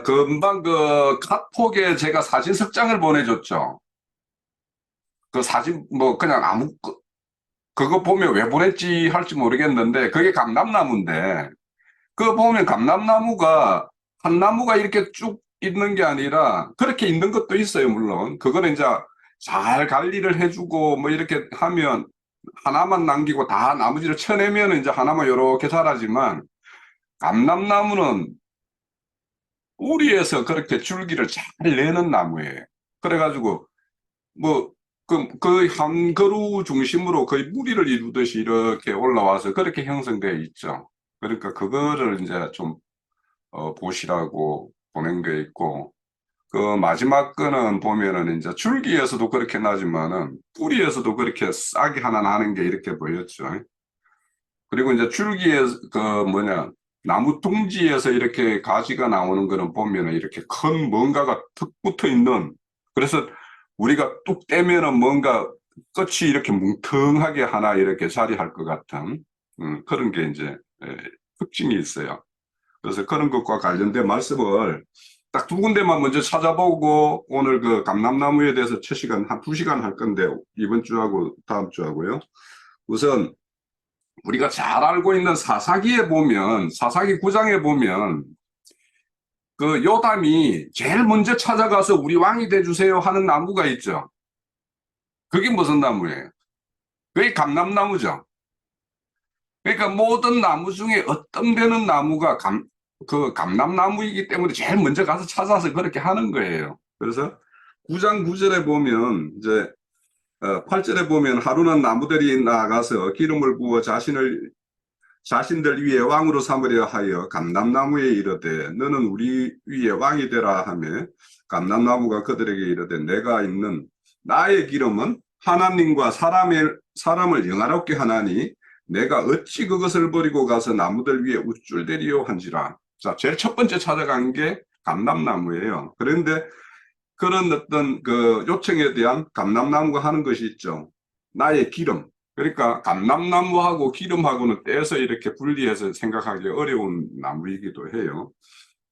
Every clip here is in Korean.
금방 그 카톡에 제가 사진 석 장을 보내줬죠. 그 사진 뭐 그냥 그거 보면 왜 보냈지 할지 모르겠는데 그게 감람나무인데 그거 보면 감람나무가 한 나무가 이렇게 쭉 있는 게 아니라 그렇게 있는 것도 있어요. 물론 그거는 이제 잘 관리를 해주고 뭐 이렇게 하면 하나만 남기고 다 나머지를 쳐내면 이제 하나만 이렇게 자라지만 감람나무는 뿌리에서 그렇게 줄기를 잘 내는 나무예요. 그래가지고 뭐 그 한 그루 중심으로 거의 무리를 이루듯이 이렇게 올라와서 그렇게 형성되어 있죠. 그러니까 그거를 이제 좀 보시라고 보낸 게 있고 그 마지막 거는 보면은 이제 줄기에서도 그렇게 나지만은 뿌리에서도 그렇게 싹이 하나 나는 게 이렇게 보였죠. 그리고 이제 줄기에 그 뭐냐 나무 둥지에서 이렇게 가지가 나오는 거는 보면은 이렇게 큰 뭔가가 턱 붙어 있는 그래서 우리가 뚝 떼면은 뭔가 끝이 이렇게 뭉텅하게 하나 이렇게 자리할 것 같은 그런 게 이제 특징이 있어요. 그래서 그런 것과 관련된 말씀을 딱 두 군데만 먼저 찾아보고 오늘 그 감람나무에 대해서 첫 시간 한 2시간 할 건데 이번 주하고 다음 주하고요. 우선 우리가 잘 알고 있는 사사기에 보면 사사기 9장에 보면 그 요담이 제일 먼저 찾아가서 우리 왕이 돼주세요 하는 나무가 있죠. 그게 무슨 나무예요? 그게 감람나무죠. 그러니까 모든 나무 중에 어떤 데는 나무가 그 감람나무이기 때문에 제일 먼저 가서 찾아서 그렇게 하는 거예요. 그래서 9장 9절에 보면 이제 8절에 보면 하루는 나무들이 나가서 기름을 부어 자신들 위에 왕으로 삼으려 하여 감람나무에 이르되 너는 우리 위에 왕이 되라 하며 감람나무가 그들에게 이르되 내가 있는 나의 기름은 하나님과 사람을 영화롭게 하나니 내가 어찌 그것을 버리고 가서 나무들 위에 우쭐대리요 한지라. 자, 제일 첫 번째 찾아간 게 감람나무예요. 그런데 그런 어떤 그 요청에 대한 감람나무가 하는 것이 있죠. 나의 기름. 그러니까 감람나무하고 기름하고는 떼서 이렇게 분리해서 생각하기 어려운 나무이기도 해요.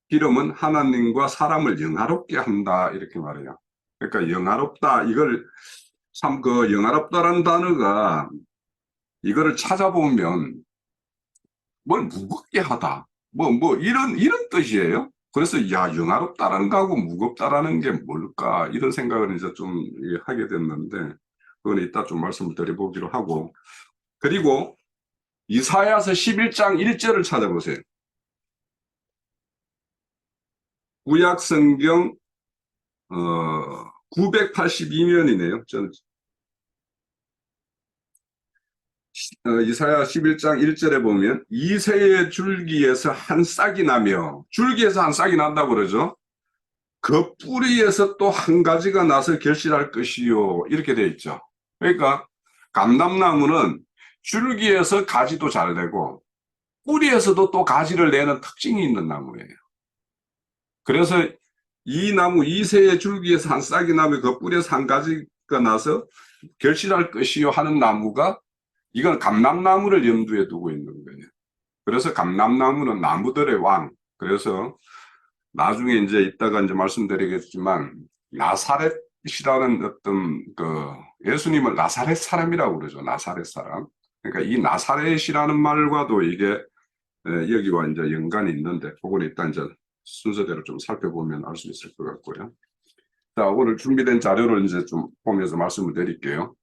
기름은 하나님과 사람을 영화롭게 한다 이렇게 말해요. 그러니까 영화롭다 이걸 참 그 영화롭다라는 단어가 이거를 찾아보면 뭘 무겁게 하다 뭐 이런 뜻이에요. 그래서 야 영화롭다라는 거하고 무겁다라는 게 뭘까 이런 생각을 이제 좀 하게 됐는데 그건 이따 좀 말씀을 드려보기로 하고 그리고 이사야서 11장 1절을 찾아보세요. 구약 성경 982면이네요. 저는 이사야 11장 1절에 보면 이새의 줄기에서 한 싹이 나며 줄기에서 한 싹이 난다고 그러죠. 그 뿌리에서 또 한 가지가 나서 결실할 것이요 이렇게 되어 있죠. 그러니까 감람나무는 줄기에서 가지도 잘 내고 뿌리에서도 또 가지를 내는 특징이 있는 나무예요. 그래서 이 나무 이새의 줄기에서 한 싹이 나면 그 뿌리에서 한 가지가 나서 결실할 것이요 하는 나무가 이건 감람나무를 염두에 두고 있는 거예요. 그래서 감람나무는 나무들의 왕. 그래서 나중에 이제 이따가 이제 말씀드리겠지만 나사렛이라는 어떤 그 예수님을 나사렛 사람이라고 그러죠. 나사렛 사람. 그러니까 이 나사렛이라는 말과도 이게 여기와 이제 연관이 있는데 그건 일단 이제 순서대로 좀 살펴보면 알 수 있을 것 같고요. 자, 오늘 준비된 자료를 이제 좀 보면서 말씀을 드릴게요.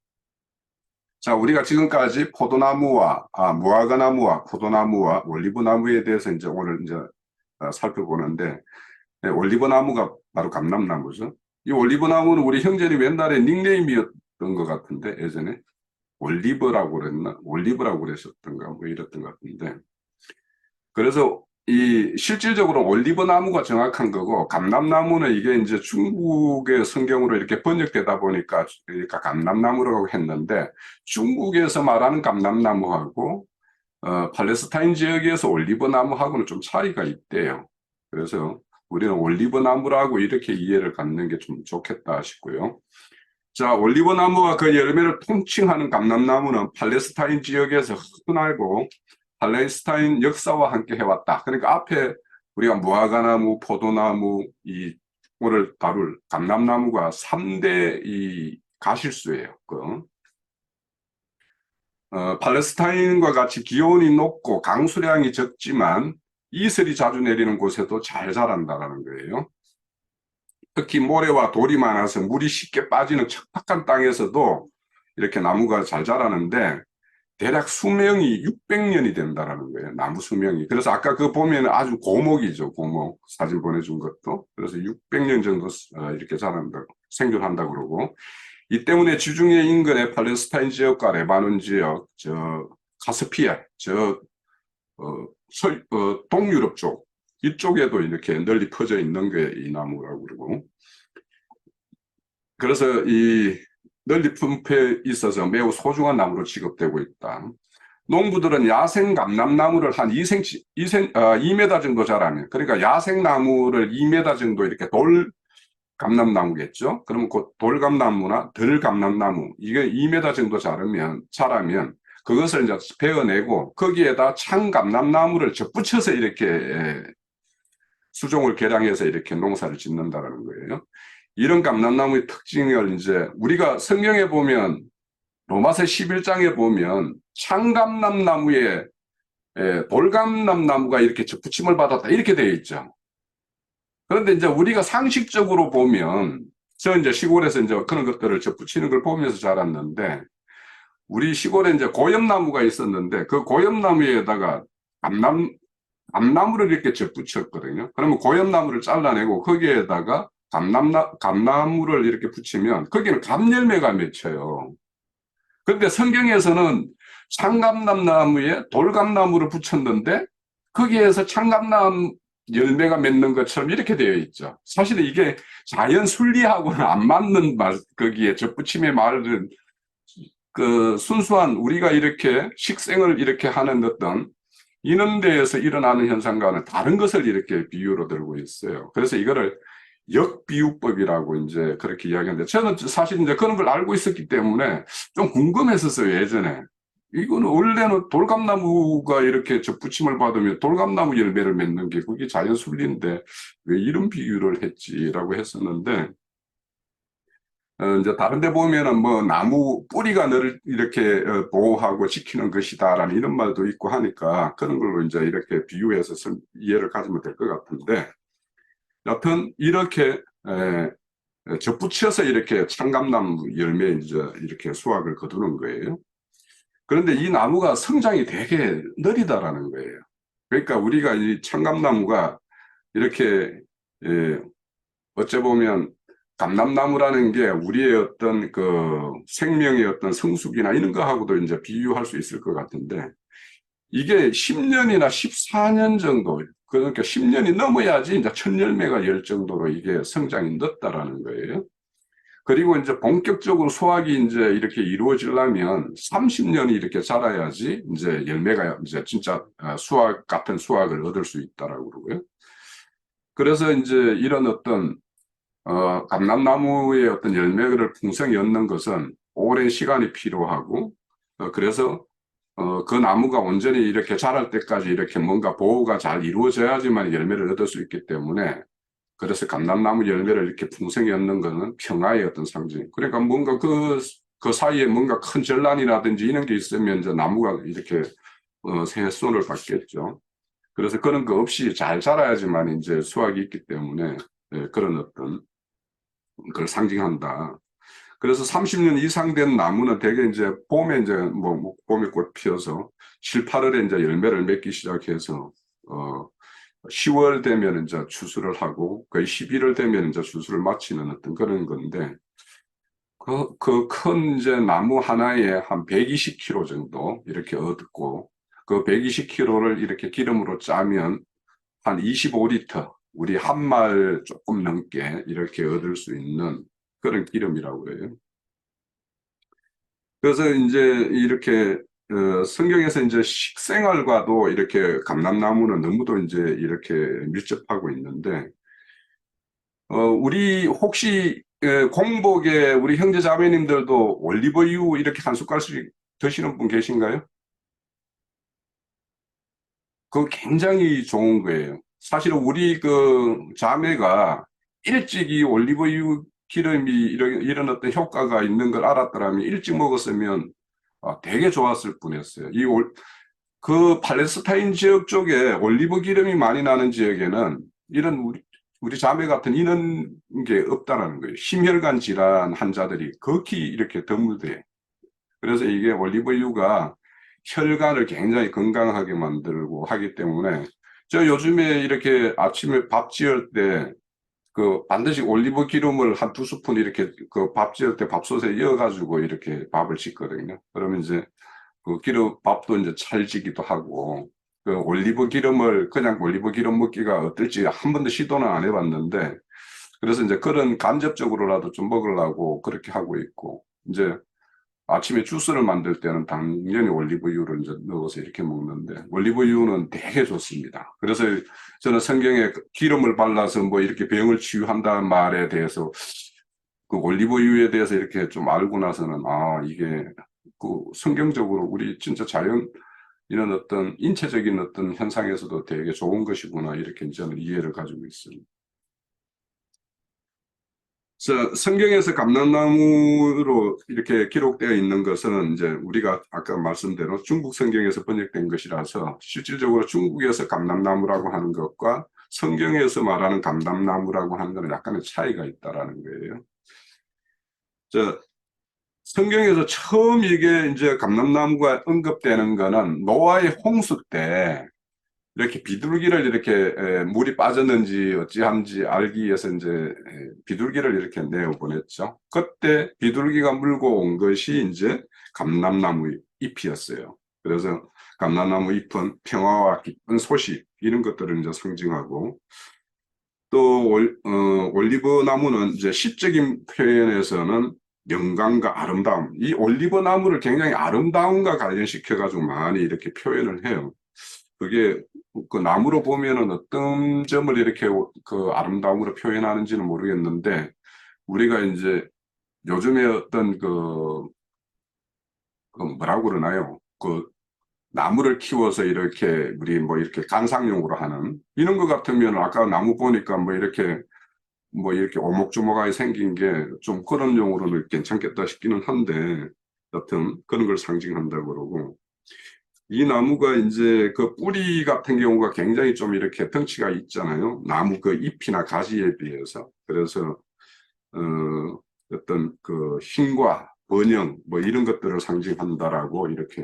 자, 우리가 지금까지 포도나무와 무화과나무와 포도나무와 올리브나무에 대해서 이제 오늘 이제 살펴보는데 올리브나무가 바로 감람나무죠. 이 올리브나무는 우리 형제님 옛날에 닉네임이었던 것 같은데 예전에 올리브라고 그랬나? 올리브라고 그러셨던가 뭐 이랬던 것 같은데 그래서 이 실질적으로 올리브 나무가 정확한 거고 감람나무는 이게 이제 중국의 성경으로 이렇게 번역되다 보니까 그러니까 감람나무라고 했는데 중국에서 말하는 감람나무하고 팔레스타인 지역에서 올리브 나무하고는 좀 차이가 있대요. 그래서 우리는 올리브 나무라고 이렇게 이해를 갖는 게 좀 좋겠다 싶고요. 자, 올리브 나무와 그 열매를 통칭하는 감람나무는 팔레스타인 지역에서 흔하고 팔레스타인 역사와 함께 해왔다. 그러니까 앞에 우리가 무화과나무, 포도나무, 이 오늘 다룰 감람나무가 3대 이 가실수예요. 팔레스타인과 같이 기온이 높고 강수량이 적지만 이슬이 자주 내리는 곳에도 잘 자란다는 거예요. 특히 모래와 돌이 많아서 물이 쉽게 빠지는 척박한 땅에서도 이렇게 나무가 잘 자라는데 대략 수명이 600년이 된다는 거예요. 나무 수명이. 그래서 아까 그 보면 아주 고목이죠. 고목. 사진 보내준 것도. 그래서 600년 정도 이렇게 자란다, 생존한다고 그러고. 이 때문에 지중해 인근의 팔레스타인 지역과 레바논 지역, 카스피아, 동유럽 쪽, 이쪽에도 이렇게 널리 퍼져 있는 게 이 나무라고 그러고. 그래서 이 널리 분포해 있어서 매우 소중한 나무로 취급되고 있다. 농부들은 야생 감람나무를 한 2m 정도 자라면, 그러니까 야생 나무를 2m 정도 이렇게 돌 감람나무겠죠. 그러면 그 돌감나무나 들감람나무, 이게 2m 정도 자라면 그것을 이제 베어내고 거기에다 창감람나무를 접붙여서 이렇게 수종을 개량해서 이렇게 농사를 짓는다는 거예요. 이런 감람나무의 특징을 이제 우리가 성경에 보면 로마서 11장에 보면 창감람나무에 돌감람나무가 이렇게 접붙임을 받았다 이렇게 되어 있죠. 그런데 이제 우리가 상식적으로 보면 저 이제 시골에서 이제 그런 것들을 접붙이는 걸 보면서 자랐는데 우리 시골에 이제 고염나무가 있었는데 그 고염나무에다가 감나무를 이렇게 접붙였거든요. 그러면 고염나무를 잘라내고 거기에다가 감나무를 이렇게 붙이면 거기는 감열매가 맺혀요. 그런데 성경에서는 창감나무에 돌감나무를 붙였는데 거기에서 창감나무 열매가 맺는 것처럼 이렇게 되어 있죠. 사실은 이게 자연 순리하고는 안 맞는 거기에 접붙임의 말은 그 순수한 우리가 이렇게 식생을 이렇게 하는 어떤 이런 데에서 일어나는 현상과는 다른 것을 이렇게 비유로 들고 있어요. 그래서 이거를 역비유법이라고 이제 그렇게 이야기하는데 저는 사실 이제 그런 걸 알고 있었기 때문에 좀 궁금했었어요, 예전에. 이거는 원래는 돌감나무가 이렇게 접붙임을 받으면 돌감나무 열매를 맺는 게 그게 자연 순리인데 왜 이런 비유를 했지라고 했었는데 이제 다른 데 보면은 뭐 나무 뿌리가 너를 이렇게 보호하고 지키는 것이다라는 이런 말도 있고 하니까 그런 걸로 이제 이렇게 비유해서 이해를 가지면 될 것 같은데 여튼 이렇게 접붙여서 이렇게 창감나무 열매 이제 이렇게 수확을 거두는 거예요. 그런데 이 나무가 성장이 되게 느리다라는 거예요. 그러니까 우리가 이 창감나무가 이렇게 어째 보면 감람나무라는 게 우리의 어떤 그 생명의 어떤 성숙이나 이런 거하고도 이제 비유할 수 있을 것 같은데 이게 10년이나 14년 정도 그러니까 10년이 넘어야지 이제 첫 열매가 열 정도로 이게 성장이 늦다라는 거예요. 그리고 이제 본격적으로 수확이 이제 이렇게 이루어지려면 30년이 이렇게 자라야지 이제 열매가 이제 진짜 수확 같은 수확을 얻을 수 있다라고 그러고요. 그래서 이제 이런 어떤 감람나무의 어떤 열매를 풍성히 얻는 것은 오랜 시간이 필요하고 그래서 그 나무가 온전히 이렇게 자랄 때까지 이렇게 뭔가 보호가 잘 이루어져야지만 열매를 얻을 수 있기 때문에 그래서 감람나무 열매를 이렇게 풍성히 얻는 것은 평화의 어떤 상징. 그러니까 뭔가 그 사이에 뭔가 큰 전란이라든지 이런 게 있으면 이제 나무가 이렇게 손을 받겠죠. 그래서 그런 거 없이 잘 자라야지만 이제 수확이 있기 때문에 그런 어떤 걸 상징한다. 그래서 30년 이상 된 나무는 대개 이제 봄에 이제 뭐 봄에 꽃 피어서 7, 8월에 이제 열매를 맺기 시작해서 10월 되면 이제 추수를 하고 거의 11월 되면 이제 추수를 마치는 어떤 그런 건데 그 큰 이제 나무 하나에 한 120kg 정도 이렇게 얻고 그 120kg를 이렇게 기름으로 짜면 한 25리터 우리 한 말 조금 넘게 이렇게 얻을 수 있는 그런 기름이라고 해요. 그래서 이제 이렇게 성경에서 이제 식생활과도 이렇게 감람나무는 너무도 이제 이렇게 밀접하고 있는데 우리 혹시 공복에 우리 형제 자매님들도 올리브유 이렇게 한 숟갈씩 드시는 분 계신가요? 그거 굉장히 좋은 거예요. 사실은 우리 그 자매가 일찍 이 올리브유 기름이 이런 어떤 효과가 있는 걸 알았더라면 일찍 먹었으면 되게 좋았을 뻔했어요. 그 팔레스타인 지역 쪽에 올리브 기름이 많이 나는 지역에는 이런 우리 자매 같은 이런 게 없다라는 거예요. 심혈관 질환 환자들이 극히 이렇게 드물대요. 그래서 이게 올리브유가 혈관을 굉장히 건강하게 만들고 하기 때문에 저 요즘에 이렇게 아침에 밥 지을 때 그 반드시 올리브 기름을 한 2스푼 이렇게 그 밥 지을 때 밥솥에 이어가지고 이렇게 밥을 짓거든요. 그러면 이제 그 밥도 이제 찰지기도 하고 그 올리브 기름을 그냥 올리브 기름 먹기가 어떨지 한 번도 시도는 안 해봤는데 그래서 이제 그런 간접적으로라도 좀 먹으려고 그렇게 하고 있고 이제 아침에 주스를 만들 때는 당연히 올리브유를 이제 넣어서 이렇게 먹는데 올리브유는 되게 좋습니다. 그래서 저는 성경에 기름을 발라서 뭐 이렇게 병을 치유한다는 말에 대해서 그 올리브유에 대해서 이렇게 좀 알고 나서는 이게 그 성경적으로 우리 진짜 자연 이런 어떤 인체적인 어떤 현상에서도 되게 좋은 것이구나 이렇게 저는 이해를 가지고 있습니다. 성경에서 감람나무로 이렇게 기록되어 있는 것은 이제 우리가 아까 말씀대로 중국 성경에서 번역된 것이라서 실질적으로 중국에서 감람나무라고 하는 것과 성경에서 말하는 감람나무라고 하는 것은 약간의 차이가 있다라는 거예요. 성경에서 처음 이게 이제 감람나무가 언급되는 거는 노아의 홍수 때 이렇게 비둘기를 이렇게 물이 빠졌는지 어찌한지 알기 위해서 이제 비둘기를 이렇게 내어보냈죠. 그때 비둘기가 물고 온 것이 이제 감람나무 잎이었어요. 그래서 감람나무 잎은 평화와 기쁜 소식 이런 것들을 이제 상징하고 또 올리브 나무는 이제 시적인 표현에서는 영광과 아름다움. 이 올리브 나무를 굉장히 아름다움과 관련시켜 가지고 많이 이렇게 표현을 해요. 그게 그 나무로 보면은 어떤 점을 이렇게 그 아름다움으로 표현하는지는 모르겠는데 우리가 이제 요즘에 어떤 그 뭐라고 그러나요? 그 나무를 키워서 이렇게 우리 뭐 이렇게 관상용으로 하는 이런 것 같으면 아까 나무 보니까 뭐 이렇게 오목조목하게 생긴 게 좀 그런 용으로는 괜찮겠다 싶기는 한데 여튼 그런 걸 상징한다고 그러고 이 나무가 이제 그 뿌리 같은 경우가 굉장히 좀 이렇게 덩치가 있잖아요. 나무 그 잎이나 가지에 비해서. 그래서, 어떤 그 힘과 번영 뭐 이런 것들을 상징한다라고 이렇게.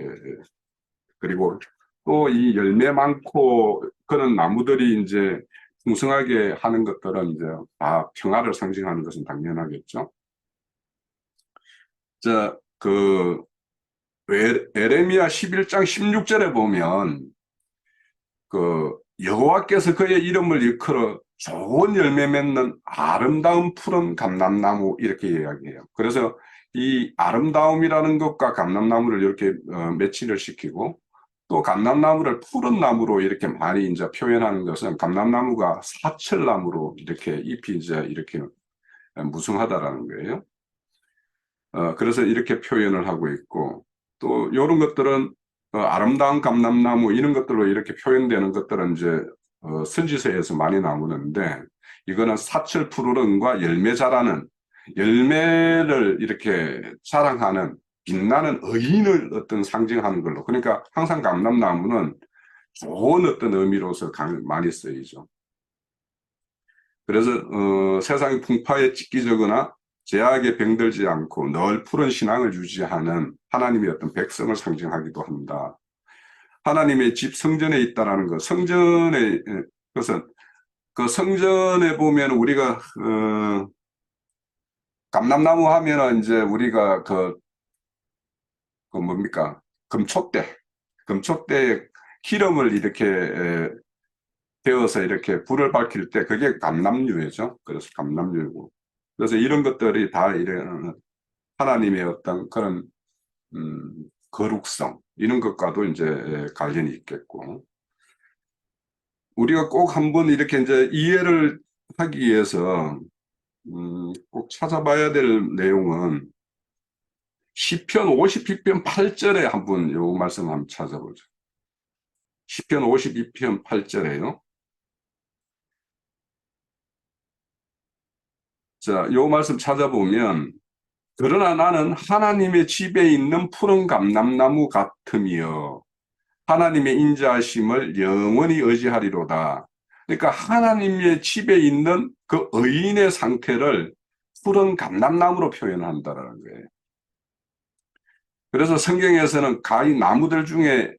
그리고 또 이 열매 많고 그런 나무들이 이제 풍성하게 하는 것들은 이제 다 평화를 상징하는 것은 당연하겠죠. 그 에레미야 11장 16절에 보면 그 여호와께서 그의 이름을 일컬어 좋은 열매 맺는 아름다운 푸른 감람나무 이렇게 이야기해요. 그래서 이 아름다움이라는 것과 감람나무를 이렇게 매치를 시키고 또 감람나무를 푸른 나무로 이렇게 많이 이제 표현하는 것은 감람나무가 사철나무로 이렇게 잎이 이제 이렇게 무성하다라는 거예요. 그래서 이렇게 표현을 하고 있고 또 이런 것들은 아름다운 감람나무 이런 것들로 이렇게 표현되는 것들은 이제 선지서에서 많이 나오는데 이거는 사철 푸르름과 열매 자라는 열매를 이렇게 자랑하는 빛나는 의인을 어떤 상징하는 걸로 그러니까 항상 감람나무는 좋은 어떤 의미로서 많이 쓰이죠. 그래서 세상의 풍파에 찢기적거나 제약에 병들지 않고 늘 푸른 신앙을 유지하는 하나님의 어떤 백성을 상징하기도 한다. 하나님의 집 성전에 있다라는 것, 성전의 것은 그 성전에 보면 우리가 감람나무 하면은 이제 우리가 그 뭡니까 금촉대 기름을 이렇게 데워서 이렇게 불을 밝힐 때 그게 감람유예죠. 그래서 감람유고 그래서 이런 것들이 다 이런 하나님의 어떤 그런 거룩성 이런 것과도 이제 관련이 있겠고 우리가 꼭 한번 이렇게 이제 이해를 하기 위해서 꼭 찾아봐야 될 내용은 시편 52편 8절에 한번 요 말씀 한번 찾아보죠. 시편 52편 8절에요. 자, 요 말씀 찾아보면, 그러나 나는 하나님의 집에 있는 푸른 감람나무 같으며 하나님의 인자하심을 영원히 의지하리로다. 그러니까 하나님의 집에 있는 그 의인의 상태를 푸른 감람나무로 표현한다는 거예요. 그래서 성경에서는 가히 나무들 중에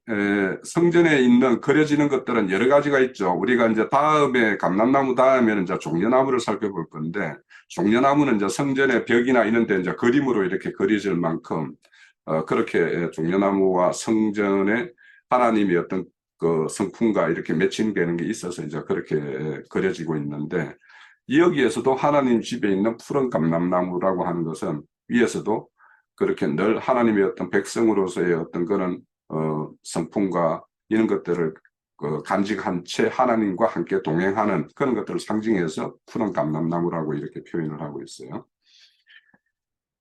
성전에 있는 그려지는 것들은 여러 가지가 있죠. 우리가 이제 다음에 감람나무 다음에는 이제 종려나무를 살펴볼 건데, 종려나무는 이제 성전의 벽이나 이런 데 이제 그림으로 이렇게 그려질 만큼 그렇게 종려나무와 성전에 하나님의 어떤 그 성품과 이렇게 매칭되는 게 있어서 이제 그렇게 그려지고 있는데, 여기에서도 하나님 집에 있는 푸른 감람나무라고 하는 것은 위에서도 그렇게 늘 하나님의 어떤 백성으로서의 어떤 그런 성품과 이런 것들을 간직한 채 하나님과 함께 동행하는 그런 것들을 상징해서 푸른 감람나무라고 이렇게 표현을 하고 있어요.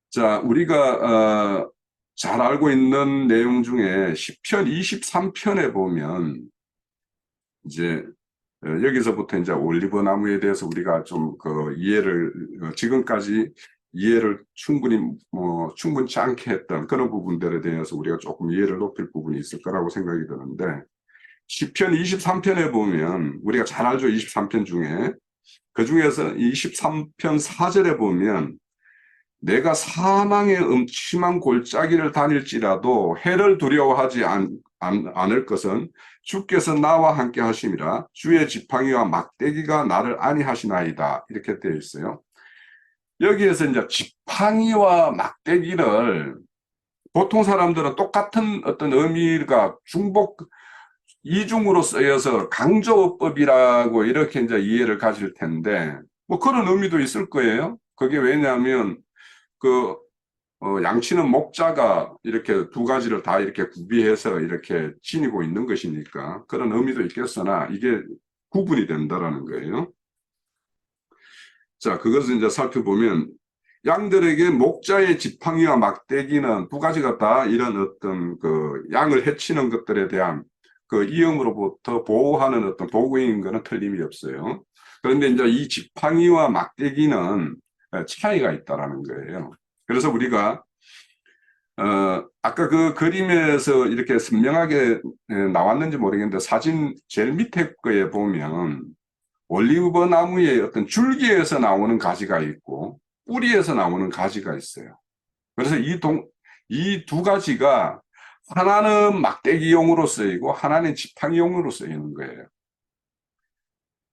자, 우리가 잘 알고 있는 내용 중에 시편 23편에 보면 이제 여기서부터 이제 올리브 나무에 대해서 우리가 좀 그 이해를 지금까지 이해를 충분치 않게 했던 그런 부분들에 대해서 우리가 조금 이해를 높일 부분이 있을 거라고 생각이 드는데, 시편 23편에 보면 우리가 잘 알죠. 23편 중에 그 중에서 23편 4절에 보면 내가 사망의 음침한 골짜기를 다닐지라도 해를 두려워하지 않을 것은 주께서 나와 함께 하심이라 주의 지팡이와 막대기가 나를 안위하시나이다. 이렇게 되어 있어요. 여기에서 이제 지팡이와 막대기를 보통 사람들은 똑같은 어떤 의미가 이중으로 쓰여서 강조법이라고 이렇게 이제 이해를 가질 텐데, 뭐 그런 의미도 있을 거예요. 그게 왜냐하면 양치는 목자가 이렇게 두 가지를 다 이렇게 구비해서 이렇게 지니고 있는 것이니까 그런 의미도 있겠으나 이게 구분이 된다라는 거예요. 자, 그것을 이제 살펴보면 양들에게 목자의 지팡이와 막대기는 두 가지가 다 이런 어떤 그 양을 해치는 것들에 대한 그 위험으로부터 보호하는 어떤 도구인 것은 틀림이 없어요. 그런데 이제 이 지팡이와 막대기는 차이가 있다라는 거예요. 그래서 우리가 아까 그 그림에서 이렇게 선명하게 나왔는지 모르겠는데 사진 제일 밑에 거에 보면 올리브 나무의 어떤 줄기에서 나오는 가지가 있고 뿌리에서 나오는 가지가 있어요. 그래서 이 두 가지가 하나는 막대기용으로 쓰이고 하나는 지팡이용으로 쓰이는 거예요.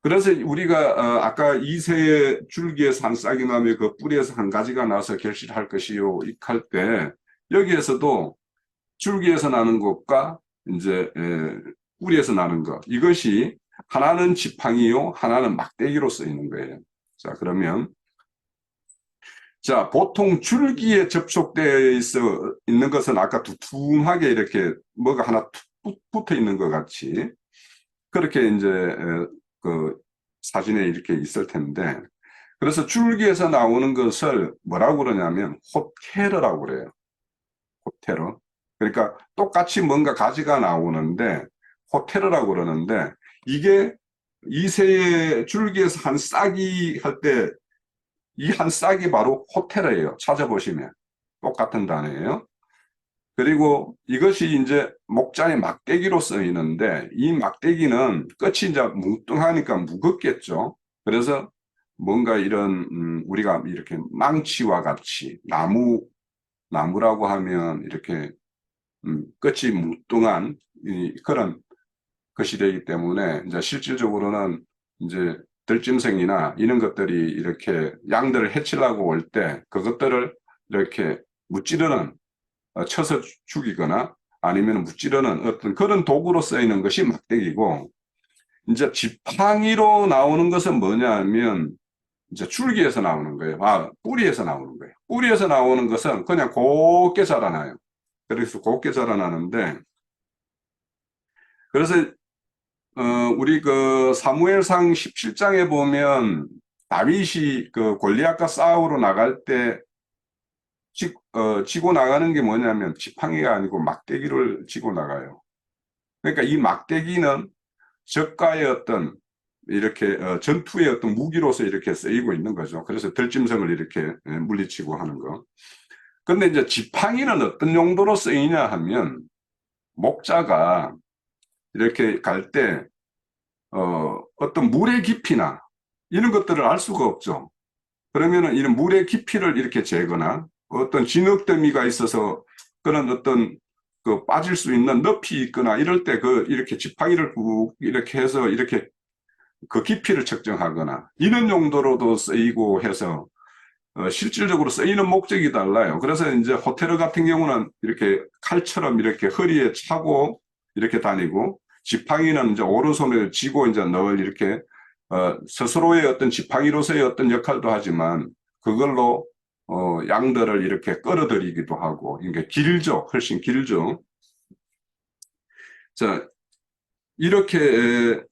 그래서 우리가 아까 이새의 줄기에서 한 싹이 나며 그 뿌리에서 한 가지가 나서 결실할 것이요 할 때 여기에서도 줄기에서 나는 것과 이제 뿌리에서 나는 것, 이것이 하나는 지팡이요 하나는 막대기로 쓰이는 거예요. 자, 그러면 자, 보통 줄기에 접촉되어 있는 것은 아까 두툼하게 이렇게 뭐가 하나 붙어 있는 것 같이 그렇게 이제 그 사진에 이렇게 있을 텐데, 그래서 줄기에서 나오는 것을 뭐라고 그러냐면 호테르라고 그래요. 호테르. 그러니까 똑같이 뭔가 가지가 나오는데 호테르라고 그러는데, 이게 이새의 줄기에서 한 싹이 할 때 이 한 싹이 바로 호테르예요. 찾아보시면 똑같은 단어예요. 그리고 이것이 이제 목자의 막대기로 쓰이는데, 이 막대기는 끝이 이제 뭉뚱하니까 무겁겠죠. 그래서 뭔가 이런 우리가 이렇게 망치와 같이 나무라고 하면 이렇게 끝이 뭉뚱한 그런 것이 되기 때문에 이제 실질적으로는 이제 들짐승이나 이런 것들이 이렇게 양들을 해치려고 올 때 그것들을 이렇게 무찌르는 쳐서 죽이거나 아니면 무찌르는 어떤 그런 도구로 쓰이는 것이 막대기고, 이제 지팡이로 나오는 것은 뭐냐면 이제 줄기에서 나오는 거예요. 뿌리에서 나오는 거예요. 뿌리에서 나오는 것은 그냥 곱게 자라나요. 그래서 곱게 자라나는데, 그래서 우리 그 사무엘상 17장에 보면 다윗이 그 골리앗과 싸우러 나갈 때 지고 나가는 게 뭐냐면 지팡이가 아니고 막대기를 지고 나가요. 그러니까 이 막대기는 적과의 어떤 이렇게 전투의 어떤 무기로서 이렇게 쓰이고 있는 거죠. 그래서 들짐승을 이렇게 물리치고 하는 거. 근데 이제 지팡이는 어떤 용도로 쓰이냐 하면 목자가 이렇게 갈 때 어떤 물의 깊이나 이런 것들을 알 수가 없죠. 그러면은 이런 물의 깊이를 이렇게 재거나 어떤 진흙더미가 있어서 그런 어떤 그 빠질 수 있는 높이 있거나 이럴 때 그 이렇게 지팡이를 꾹 이렇게 해서 이렇게 그 깊이를 측정하거나 이런 용도로도 쓰이고 해서 실질적으로 쓰이는 목적이 달라요. 그래서 이제 호텔 같은 경우는 이렇게 칼처럼 이렇게 허리에 차고 이렇게 다니고 지팡이는 이제 오른손에 쥐고 이제 늘 이렇게 스스로의 어떤 지팡이로서의 어떤 역할도 하지만 그걸로 양들을 이렇게 끌어들이기도 하고 이게 길죠. 훨씬 길죠. 자, 이렇게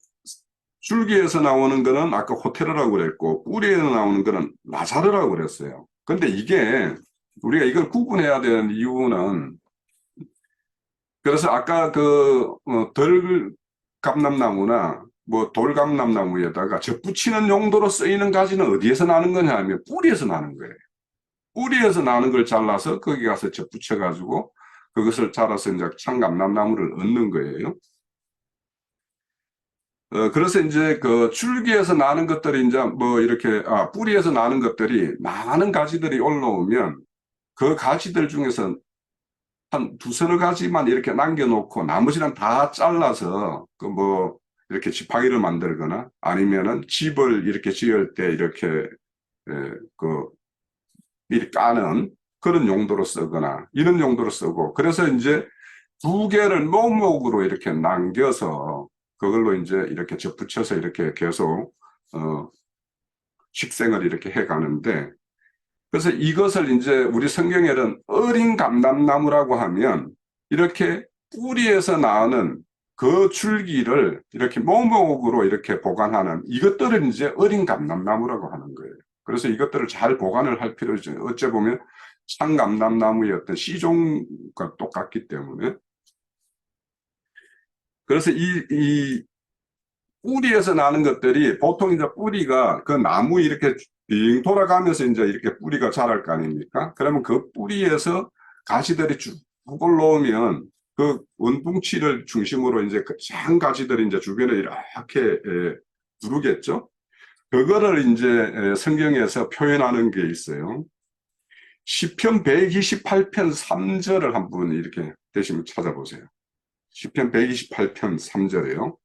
줄기에서 나오는 거는 아까 호테르라고 그랬고 뿌리에서 나오는 거는 나사르라고 그랬어요. 근데 이게 우리가 이걸 구분해야 되는 이유는 그래서 아까 그 덜감람나무나 뭐 돌감람나무에다가 접붙이는 용도로 쓰이는 가지는 어디에서 나는 거냐 하면 뿌리에서 나는 거예요. 뿌리에서 나는 걸 잘라서 거기 가서 접붙여 가지고 그것을 자라서 이제 참감람나무를 얻는 거예요. 그래서 이제 그 줄기에서 나는 것들이 이제 뭐 이렇게 뿌리에서 나는 것들이 많은 가지들이 올라오면 그 가지들 중에서 한 두서너 가지만 이렇게 남겨놓고 나머지는 다 잘라서 그 뭐 이렇게 지팡이를 만들거나 아니면은 집을 이렇게 지을 때 이렇게 그 미리 까는 그런 용도로 쓰거나 이런 용도로 쓰고 그래서 이제 두 개를 목목으로 이렇게 남겨서 그걸로 이제 이렇게 접붙여서 이렇게 계속 식생을 이렇게 해 가는데 그래서 이것을 이제 우리 성경에는 어린 감람나무라고 하면 이렇게 뿌리에서 나오는 그 줄기를 이렇게 목목으로 이렇게 보관하는 이것들은 이제 어린 감람나무라고 하는 거예요. 그래서 이것들을 잘 보관을 할 필요가 있죠. 어째 보면 참감람나무의 어떤 씨종과 똑같기 때문에 그래서 이 뿌리에서 나는 것들이 보통 이제 뿌리가 그 나무 이렇게 빙 돌아가면서 이제 이렇게 뿌리가 자랄 거 아닙니까? 그러면 그 뿌리에서 가시들이 쭉 올라오면 그 원둥치를 중심으로 이제 그한 가지들이 이제 주변에 이렇게 두르겠죠? 그거를 이제 성경에서 표현하는 게 있어요. 시편 128편 3절을 한번 이렇게 되시면 찾아보세요. 시편 128편 3절이에요.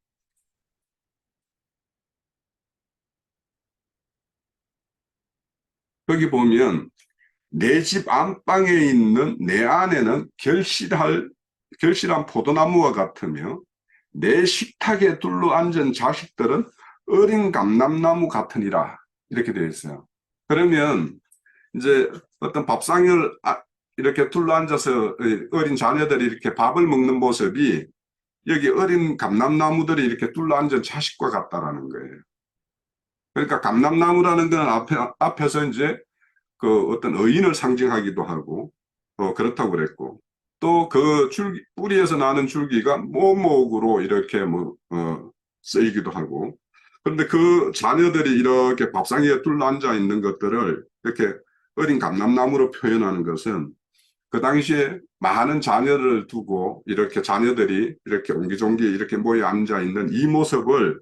거기 보면 내 집 안방에 있는 내 안에는 결실한 포도나무와 같으며 내 식탁에 둘러앉은 자식들은 어린 감람나무 같으니라 이렇게 되어 있어요. 그러면 이제 어떤 밥상을 이렇게 둘러앉아서 어린 자녀들이 이렇게 밥을 먹는 모습이 여기 어린 감람나무들이 이렇게 둘러앉은 자식과 같다라는 거예요. 그러니까 감람나무라는 건 앞에서 이제 그 어떤 의인을 상징하기도 하고 그렇다고 그랬고 또 그 줄기 뿌리에서 나는 줄기가 모목으로 이렇게 뭐 쓰이기도 하고 그런데 그 자녀들이 이렇게 밥상 위에 둘러앉아 있는 것들을 이렇게 어린 감람나무로 표현하는 것은 그 당시에 많은 자녀를 두고 이렇게 자녀들이 이렇게 옹기종기 이렇게 모여 앉아 있는 이 모습을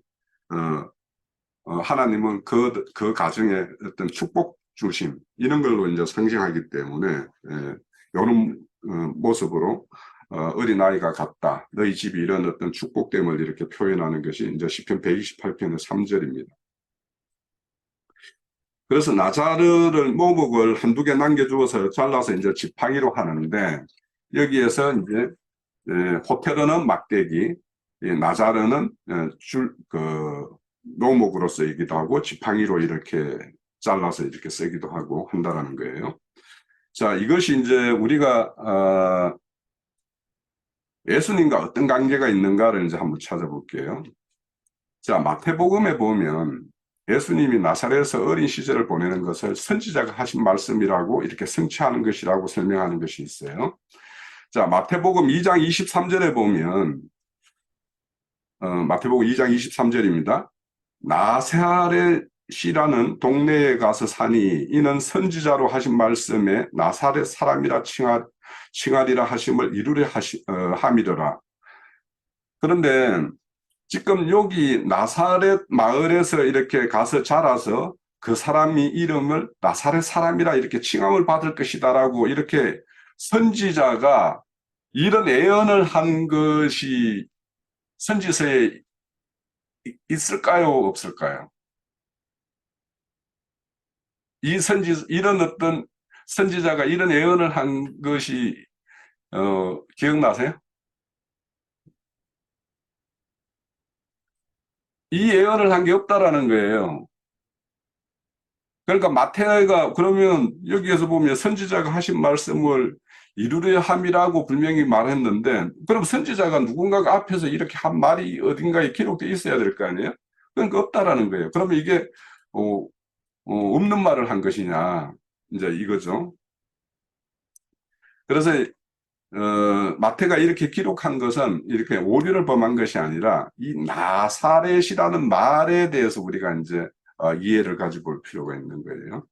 하나님은 그 가정의 어떤 축복 중심 이런 걸로 이제 상징하기 때문에 이런 모습으로 어린 아이가 같다. 너희 집이 이런 어떤 축복됨을 이렇게 표현하는 것이 이제 시편 128편의 3절입니다. 그래서 나자르를 모목을 한두 개 남겨주어서 잘라서 이제 지팡이로 하는데 여기에서 이제 호테르는 막대기, 나자르는 노목으로 쓰이기도 하고 지팡이로 이렇게 잘라서 이렇게 쓰기도 하고 한다라는 거예요. 자, 이것이 이제 우리가 예수님과 어떤 관계가 있는가를 이제 한번 찾아볼게요. 자, 마태복음에 보면 예수님이 나사렛에서 어린 시절을 보내는 것을 선지자가 하신 말씀이라고 이렇게 성취하는 것이라고 설명하는 것이 있어요. 자, 마태복음 2장 23절에 보면 마태복음 2장 23절입니다. 나사렛이라는 동네에 가서 사니 이는 선지자로 하신 말씀에 나사렛 사람이라 칭하리라 하심을 이루려 함이더라. 그런데 지금 여기 나사렛 마을에서 이렇게 가서 자라서 그 사람이 이름을 나사렛 사람이라 이렇게 칭함을 받을 것이다라고 이렇게 선지자가 이런 예언을 한 것이 선지서에 있을까요? 없을까요? 이런 어떤 선지자가 이런 예언을 한 것이, 기억나세요? 이 예언을 한 게 없다라는 거예요. 그러니까 마태가 그러면 여기에서 보면 선지자가 하신 말씀을 이루려 함이라고 분명히 말했는데, 그럼 선지자가 누군가가 앞에서 이렇게 한 말이 어딘가에 기록되어 있어야 될 거 아니에요? 그러니까 없다라는 거예요. 그러면 이게 없는 말을 한 것이냐, 이제 이거죠. 그래서 마태가 이렇게 기록한 것은 이렇게 오류를 범한 것이 아니라 이 나사렛이라는 말에 대해서 우리가 이제 이해를 가지고 볼 필요가 있는 거예요.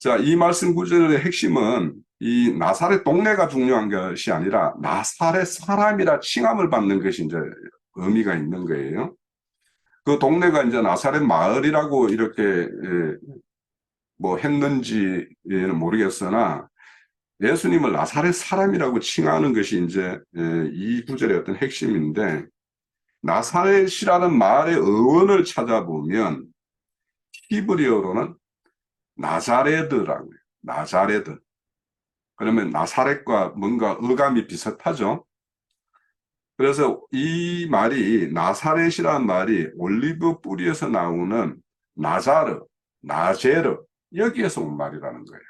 자, 이 말씀 구절의 핵심은 이 나사렛 동네가 중요한 것이 아니라 나사렛 사람이라 칭함을 받는 것이 이제 의미가 있는 거예요. 그 동네가 이제 나사렛 마을이라고 이렇게 뭐 했는지는 모르겠으나 예수님을 나사렛 사람이라고 칭하는 것이 이제 이 구절의 어떤 핵심인데, 나사렛이라는 말의 어원을 찾아보면 히브리어로는 나자레드라고요. 나자레드. 그러면 나사렛과 뭔가 어감이 비슷하죠. 그래서 이 말이, 나사렛이라는 말이 올리브 뿌리에서 나오는 나자르, 나제르, 여기에서 온 말이라는 거예요.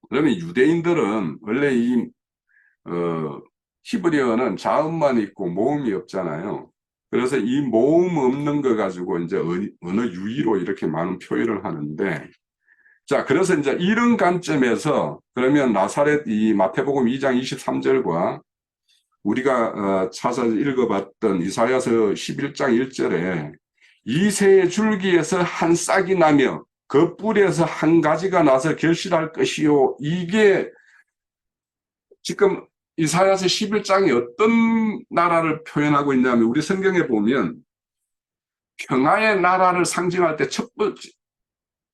그러면 유대인들은 원래 이 히브리어는 자음만 있고 모음이 없잖아요. 그래서 이 모음 없는 거 가지고 이제 언어 유희로 이렇게 많은 표현을 하는데, 자, 그래서 이제 이런 관점에서 그러면 나사렛 이 마태복음 2장 23절과 우리가 찾아 읽어봤던 이사야서 11장 1절에 이 새의 줄기에서 한 싹이 나며 그 뿔에서 한 가지가 나서 결실할 것이요, 이게 지금 이사야서 11장이 어떤 나라를 표현하고 있냐면, 우리 성경에 보면 평화의 나라를 상징할 때 첫 번째,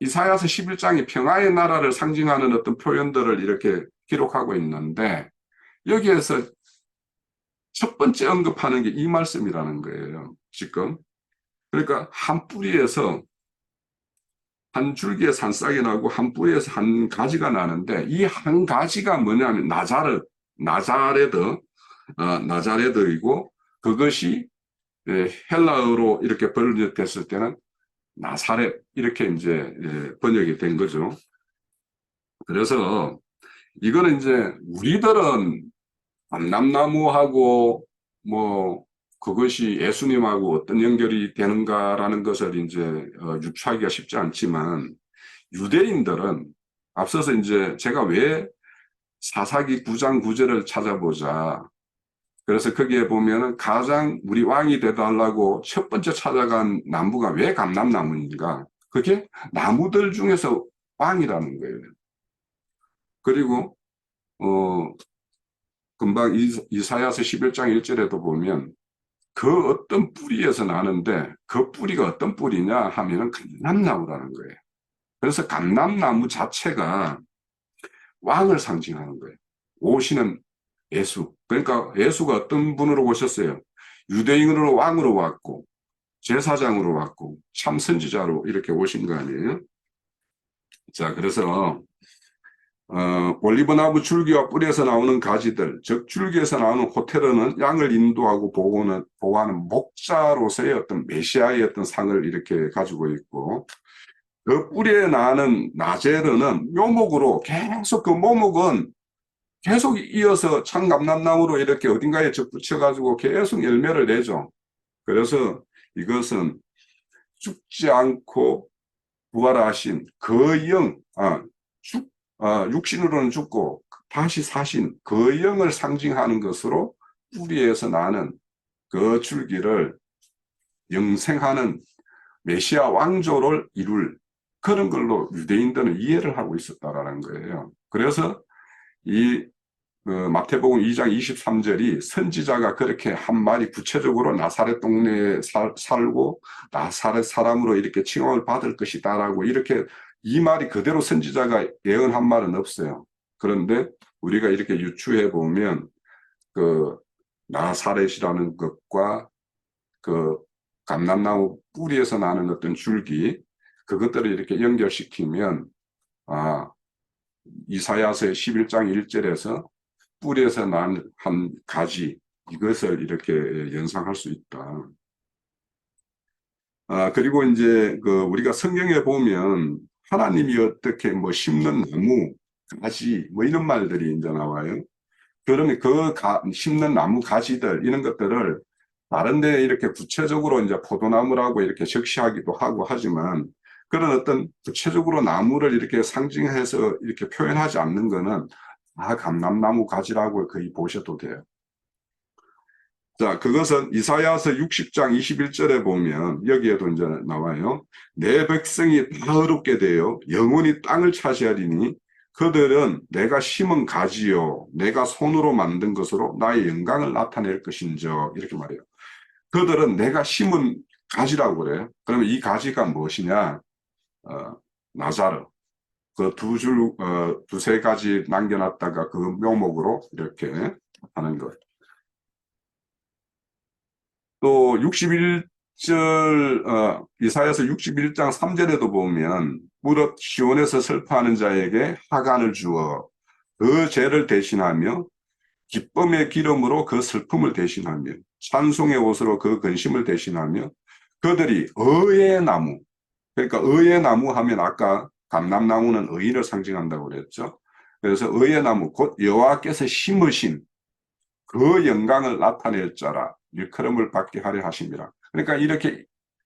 이사야서 11장이 평화의 나라를 상징하는 어떤 표현들을 이렇게 기록하고 있는데, 여기에서 첫 번째 언급하는 게 이 말씀이라는 거예요, 지금. 그러니까 한 뿌리에서 한 줄기에서 한 싹이 나고 한 뿌리에서 한 가지가 나는데, 이 한 가지가 뭐냐면 나자레드이고, 그것이 헬라어로 이렇게 번역됐을 때는 나사렛, 이렇게 이제 번역이 된 거죠. 그래서 이거는 이제 우리들은 감람나무하고 뭐 그것이 예수님하고 어떤 연결이 되는가라는 것을 이제 유추하기가 쉽지 않지만, 유대인들은 앞서서 이제 제가 왜 사사기 9장 9절을 찾아보자, 그래서 거기에 보면은 가장 우리 왕이 되달라고 첫 번째 찾아간 나무가 왜 감람나무인가? 그게 나무들 중에서 왕이라는 거예요. 그리고 금방 이사야서 11장 1절에도 보면 그 어떤 뿌리에서 나는데, 그 뿌리가 어떤 뿌리냐 하면은 감람나무라는 거예요. 그래서 감람나무 자체가 왕을 상징하는 거예요. 오시는 예수. 그러니까 예수가 어떤 분으로 오셨어요? 유대인으로 왕으로 왔고, 제사장으로 왔고, 참 선지자로 이렇게 오신 거 아니에요? 자, 그래서 올리브나무 줄기와 뿌리에서 나오는 가지들, 즉 줄기에서 나오는 호테르는 양을 인도하고 보호하는 목자로서의 어떤 메시아의 어떤 상을 이렇게 가지고 있고, 그 뿌리에 나는 나제르는 묘목으로 계속, 그 묘목은 계속 이어서 참감람나무로 이렇게 어딘가에 접붙여가지고 계속 열매를 내죠. 그래서 이것은 죽지 않고 부활하신 그 영, 육신으로는 죽고 다시 사신 그 영을 상징하는 것으로 뿌리에서 나는 그 줄기를 영생하는 메시아 왕조를 이룰 그런 걸로 유대인들은 이해를 하고 있었다라는 거예요. 그래서 이 마태복음 2장 23절이 선지자가 그렇게 한 말이 구체적으로 나사렛 동네에 살고 나사렛 사람으로 이렇게 칭함을 받을 것이다라고 이렇게 이 말이 그대로 선지자가 예언한 말은 없어요. 그런데 우리가 이렇게 유추해 보면 그 나사렛이라는 것과 그 감람나무 뿌리에서 나는 어떤 줄기 그것들을 이렇게 연결시키면 이사야서의 11장 1절에서 뿌리에서 난 한 가지 이것을 이렇게 연상할 수 있다. 그리고 이제 우리가 성경에 보면 하나님이 어떻게 뭐 심는 나무, 가지 뭐 이런 말들이 이제 나와요. 그러면 심는 나무 가지들 이런 것들을 다른 데 이렇게 구체적으로 이제 포도나무라고 이렇게 적시하기도 하고 하지만 그런 어떤 구체적으로 나무를 이렇게 상징해서 이렇게 표현하지 않는 거는 감람나무 가지라고 거의 보셔도 돼요. 자, 그것은 이사야서 60장 21절에 보면 여기에도 이제 나와요. 내 백성이 다 어렵게 되어 영원히 땅을 차지하리니 그들은 내가 심은 가지요 내가 손으로 만든 것으로 나의 영광을 나타낼 것인저 이렇게 말해요. 그들은 내가 심은 가지라고 그래요. 그러면 이 가지가 무엇이냐? 나사르. 그 두세 가지 남겨놨다가 그 묘목으로 이렇게 하는 것. 또 61절 이사야서 61장 3절에도 보면 무릇 시온에서 슬퍼하는 자에게 하간을 주어 그 죄를 대신하며 기쁨의 기름으로 그 슬픔을 대신하며 찬송의 옷으로 그 근심을 대신하며 그들이 의의 나무 그러니까 의의 나무 하면 아까 감람나무는 의를 상징한다고 그랬죠. 그래서 의의 나무 곧 여호와께서 심으신 그 영광을 나타낼 자라 일컬음을 받게 하려 하심이라. 그러니까 이렇게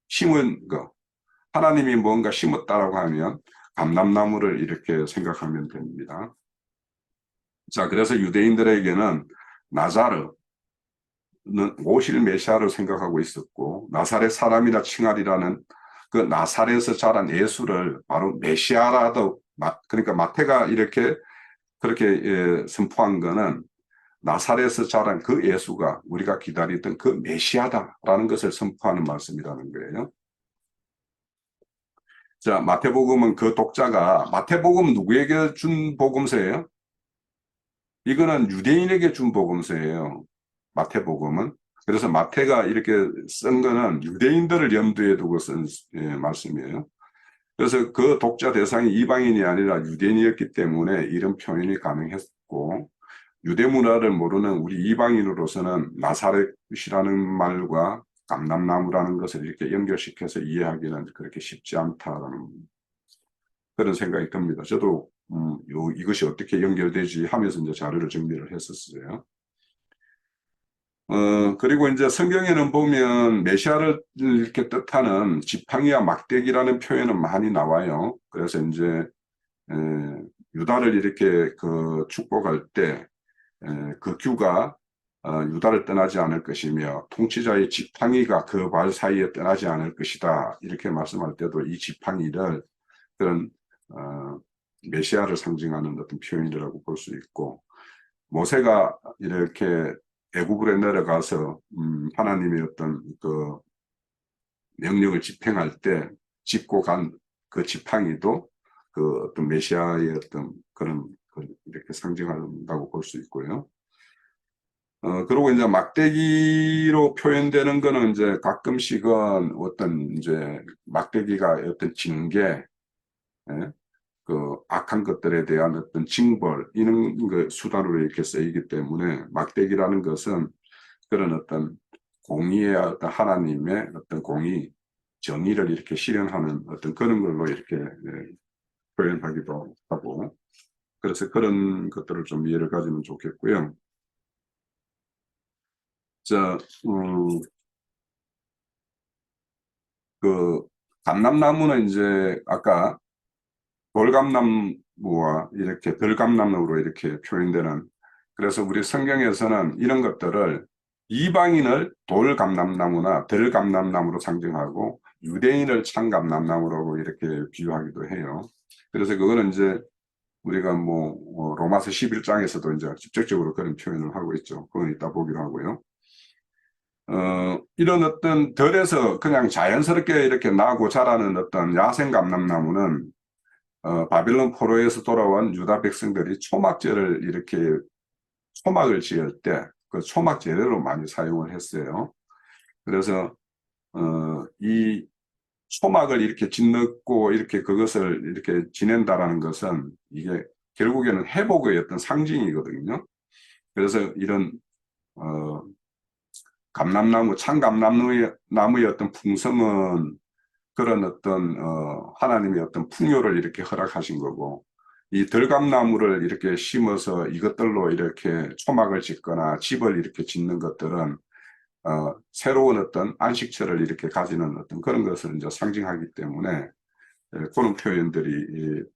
심은 거 하나님이 뭔가 심었다라고 하면 감람나무를 이렇게 생각하면 됩니다. 자, 그래서 유대인들에게는 나자르는 오실 메시아를 생각하고 있었고 나사렛 사람이라 칭하리라는 그 나사렛에서 자란 예수를 바로 메시아라도 그러니까 마태가 이렇게 그렇게 선포한 거는 나사렛에서 자란 그 예수가 우리가 기다리던 그 메시아다라는 것을 선포하는 말씀이라는 거예요. 자, 마태복음은 그 독자가 마태복음 누구에게 준 복음서예요? 이거는 유대인에게 준 복음서예요. 마태복음은. 그래서 마태가 이렇게 쓴 거는 유대인들을 염두에 두고 쓴 말씀이에요. 그래서 그 독자 대상이 이방인이 아니라 유대인이었기 때문에 이런 표현이 가능했고 유대 문화를 모르는 우리 이방인으로서는 나사렛이라는 말과 감람나무라는 것을 이렇게 연결시켜서 이해하기는 그렇게 쉽지 않다라는 그런 생각이 듭니다. 저도 이것이 어떻게 연결되지 하면서 이제 자료를 정리를 했었어요. 그리고 이제 성경에는 보면 메시아를 이렇게 뜻하는 지팡이와 막대기라는 표현은 많이 나와요. 그래서 이제 유다를 이렇게 축복할 때 그 규가 유다를 떠나지 않을 것이며 통치자의 지팡이가 그 발 사이에 떠나지 않을 것이다. 이렇게 말씀할 때도 이 지팡이를 그런 메시아를 상징하는 어떤 표현이라고 볼 수 있고 모세가 이렇게 애굽으로 내려가서 하나님의 어떤 그 명령을 집행할 때 짚고 간 그 지팡이도 그 어떤 메시아의 어떤 그런 이렇게 상징한다고 볼 수 있고요. 그리고 이제 막대기로 표현되는 거는 이제 가끔씩은 어떤 이제 막대기가 어떤 징계, 예? 그 악한 것들에 대한 어떤 징벌 이런 그 수단으로 이렇게 쓰이기 때문에 막대기라는 것은 그런 어떤 공의의 어떤 하나님의 어떤 공의 정의를 이렇게 실현하는 어떤 그런 걸로 이렇게 표현하기도 하고 그래서 그런 것들을 좀 이해를 가지면 좋겠고요. 자, 그 감람나무는 이제 아까 돌감나무와 이렇게 별감나무로 이렇게 표현되는 그래서 우리 성경에서는 이런 것들을 이방인을 돌감람나무나 들감람나무로 상징하고 유대인을 참감람나무라고 이렇게 비유하기도 해요. 그래서 그거는 이제 우리가 뭐 로마서 11장에서도 이제 직접적으로 그런 표현을 하고 있죠. 그건 이따 보기로 하고요. 이런 어떤 덜에서 그냥 자연스럽게 이렇게 나고 자라는 어떤 야생 감람나무는 바빌론 포로에서 돌아온 유다 백성들이 초막절을 이렇게 초막을 지을 때 그 초막 재료로 많이 사용을 했어요. 그래서 이 초막을 이렇게 짓고 이렇게 그것을 이렇게 지낸다라는 것은 이게 결국에는 회복의 어떤 상징이거든요. 그래서 이런 감람나무, 참감람나무의 어떤 풍성은 그런 어떤 하나님의 어떤 풍요를 이렇게 허락하신 거고, 이 들감나무를 이렇게 심어서 이것들로 이렇게 초막을 짓거나 집을 이렇게 짓는 것들은 새로운 어떤 안식처를 이렇게 가지는 어떤 그런 것을 이제 상징하기 때문에 그런 표현들이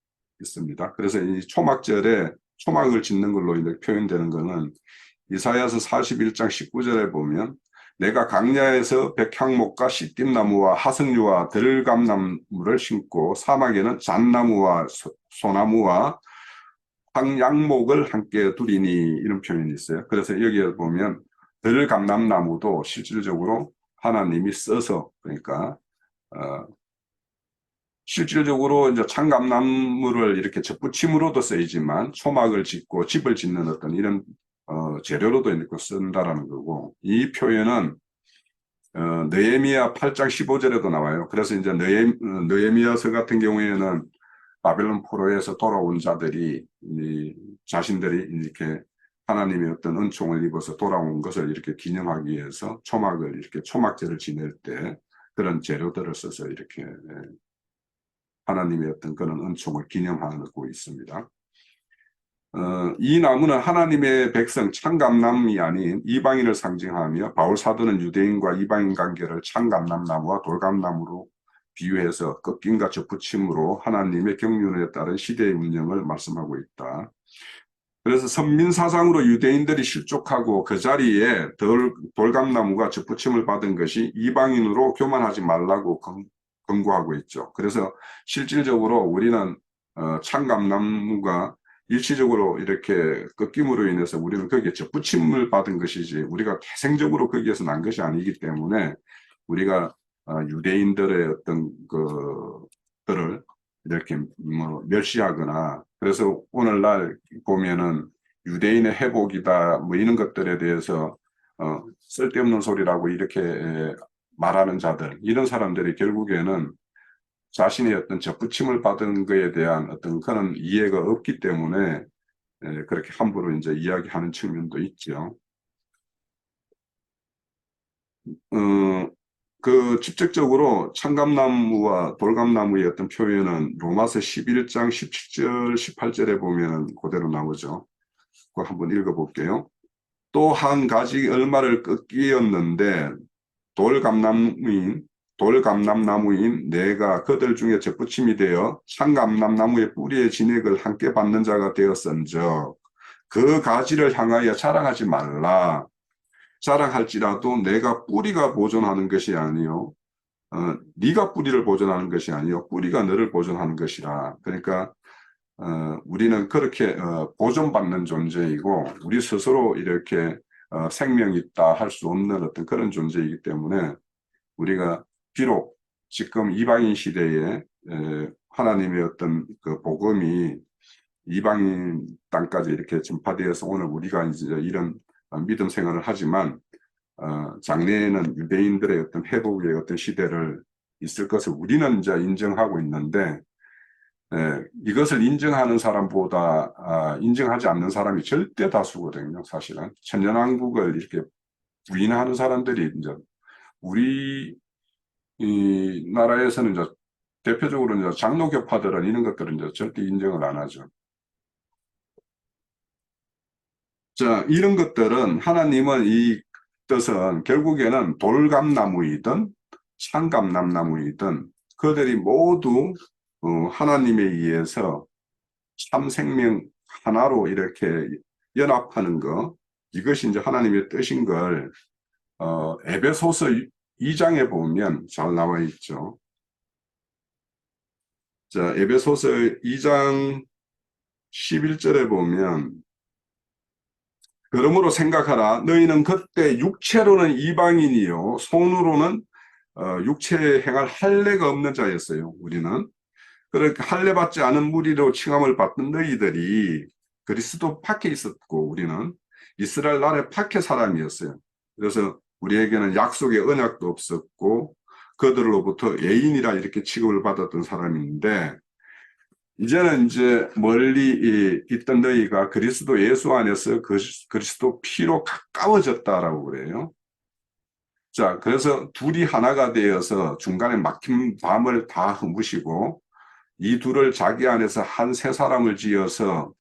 있습니다. 그래서 이 초막절에 초막을 짓는 걸로 이제 표현되는 것은 이사야서 41장 19절에 보면 내가 광야에서 백향목과 시띠나무와 하석류와 들감나무를 심고 사막에는 잣나무와 소나무와 황양목을 함께 두리니 이런 표현이 있어요. 그래서 여기에 보면 들감남나무도 실질적으로 하나님이 써서 그러니까 실질적으로 이제 참감나무를 이렇게 접붙임으로도 쓰이지만 초막을 짓고 집을 짓는 어떤 이런 재료로도 이렇게 쓴다라는 거고, 이 표현은 느헤미야 8장 15절에도 나와요. 그래서 이제 느헤미야서 같은 경우에는 바벨론 포로에서 돌아온 자들이 자신들이 이렇게 하나님의 어떤 은총을 입어서 돌아온 것을 이렇게 기념하기 위해서 초막을 이렇게 초막제를 지낼 때 그런 재료들을 써서 이렇게 하나님의 어떤 그런 은총을 기념하고 있습니다. 이 나무는 하나님의 백성 참감남이 아닌 이방인을 상징하며 바울 사도는 유대인과 이방인 관계를 참감남나무와 돌감나무로 비유해서 꺾임과 접붙임으로 하나님의 경륜에 따른 시대의 운영을 말씀하고 있다. 그래서 선민사상으로 유대인들이 실족하고 그 자리에 돌감나무가 접붙임을 받은 것이 이방인으로 교만하지 말라고 권고하고 있죠. 그래서 실질적으로 우리는 참감나무가 일시적으로 이렇게 꺾임으로 인해서 우리는 거기에 접붙임을 받은 것이지 우리가 태생적으로 거기에서 난 것이 아니기 때문에 우리가 유대인들의 어떤 그들을 이렇게 뭐 멸시하거나, 그래서 오늘날 보면은 유대인의 회복이다 뭐 이런 것들에 대해서 쓸데없는 소리라고 이렇게 말하는 자들, 이런 사람들이 결국에는 자신의 어떤 접붙임을 받은 것에 대한 어떤 그런 이해가 없기 때문에 그렇게 함부로 이제 이야기하는 측면도 있죠. 직접적으로 참감나무와 돌감나무의 어떤 표현은 로마서 11장 17절, 18절에 보면 그대로 나오죠. 그거 한번 읽어볼게요. 또 한 가지 얼마를 꺾이었는데 돌감람나무인 내가 그들 중에 접붙임이 되어 참감람나무의 뿌리의 진액을 함께 받는 자가 되었은즉 그 가지를 향하여 자랑하지 말라. 자랑할지라도 내가 뿌리가 보존하는 것이 아니요 네가 뿌리를 보존하는 것이 아니요 뿌리가 너를 보존하는 것이라. 그러니까 우리는 그렇게 보존받는 존재이고 우리 스스로 이렇게 생명이 있다 할 수 없는 어떤 그런 존재이기 때문에 우리가 비록 지금 이방인 시대에 하나님의 어떤 그 복음이 이방인 땅까지 이렇게 전파되어서 오늘 우리가 이제 이런 믿음 생활을 하지만 장래에는 유대인들의 어떤 회복의 어떤 시대를 있을 것을 우리는 이제 인정하고 있는데 이것을 인정하는 사람보다 인정하지 않는 사람이 절대 다수거든요. 사실은 천년왕국을 이렇게 부인하는 사람들이 이제 우리 이 나라에서는 이제 대표적으로 이제 장로교파들은 이런 것들은 이제 절대 인정을 안 하죠. 자, 이런 것들은 하나님은 이 뜻은 결국에는 돌감나무이든 참감람나무이든 그들이 모두 하나님에 의해서 참 생명 하나로 이렇게 연합하는 거, 이것이 이제 하나님의 뜻인 걸 에베소서 2장에 보면 잘 나와 있죠. 자, 에베소서 2장 11절에 보면 그러므로 생각하라 너희는 그때 육체로는 이방인이요 손으로는 육체에 행할 할례가 없는 자였어요. 우리는 그렇게 할례 받지 않은 무리로 칭함을 받던 너희들이 그리스도 밖에 있었고 우리는 이스라엘 나라의 밖에 사람이었어요. 그래서 우리에게는 약속의 언약도 없었고 그들로부터 애인이라 이렇게 취급을 받았던 사람인데 이제는 이제 멀리 있던 너희가 그리스도 예수 안에서 그리스도 피로 가까워졌다라고 그래요. 자, 그래서 둘이 하나가 되어서 중간에 막힌 담을 다 흠으시고 이 둘을 자기 안에서 한 세 사람을 지어서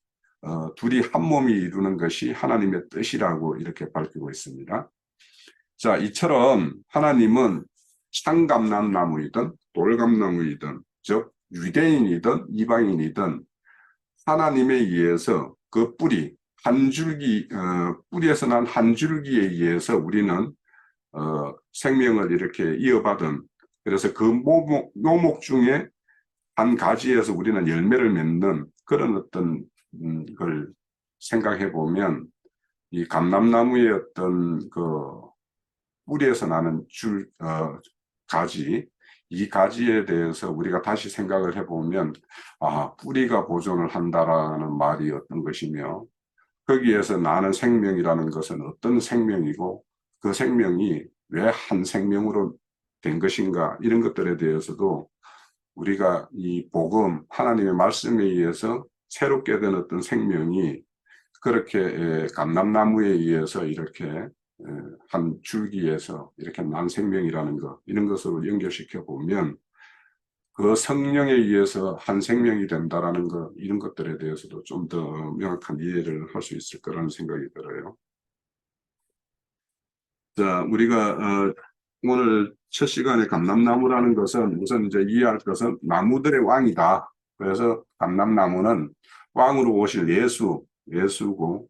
둘이 한 몸이 이루는 것이 하나님의 뜻이라고 이렇게 밝히고 있습니다. 자, 이처럼 하나님은 창감람나무이든 돌감나무이든 즉 유대인이든 이방인이든 하나님에 의해서 그 뿌리 한 줄기 뿌리에서 난 한 줄기에 의해서 우리는 생명을 이렇게 이어받은 그래서 그 묘목 중에 한 가지에서 우리는 열매를 맺는 그런 어떤 걸 생각해 보면 이 감람나무의 어떤 그 뿌리에서 나는 가지 이 가지에 대해서 우리가 다시 생각을 해보면 아 뿌리가 보존을 한다라는 말이 어떤 것이며 거기에서 나는 생명이라는 것은 어떤 생명이고 그 생명이 왜 한 생명으로 된 것인가 이런 것들에 대해서도 우리가 이 복음 하나님의 말씀에 의해서 새롭게 된 어떤 생명이 그렇게 감람나무에 의해서 이렇게 한 줄기에서 이렇게 난 생명이라는 것 이런 것으로 연결시켜 보면 그 성령에 의해서 한 생명이 된다라는 것 이런 것들에 대해서도 좀 더 명확한 이해를 할 수 있을 거라는 생각이 들어요. 자, 우리가 오늘 첫 시간에 감람나무라는 것은 우선 이제 이해할 것은 나무들의 왕이다. 그래서 감람나무는 왕으로 오실 예수고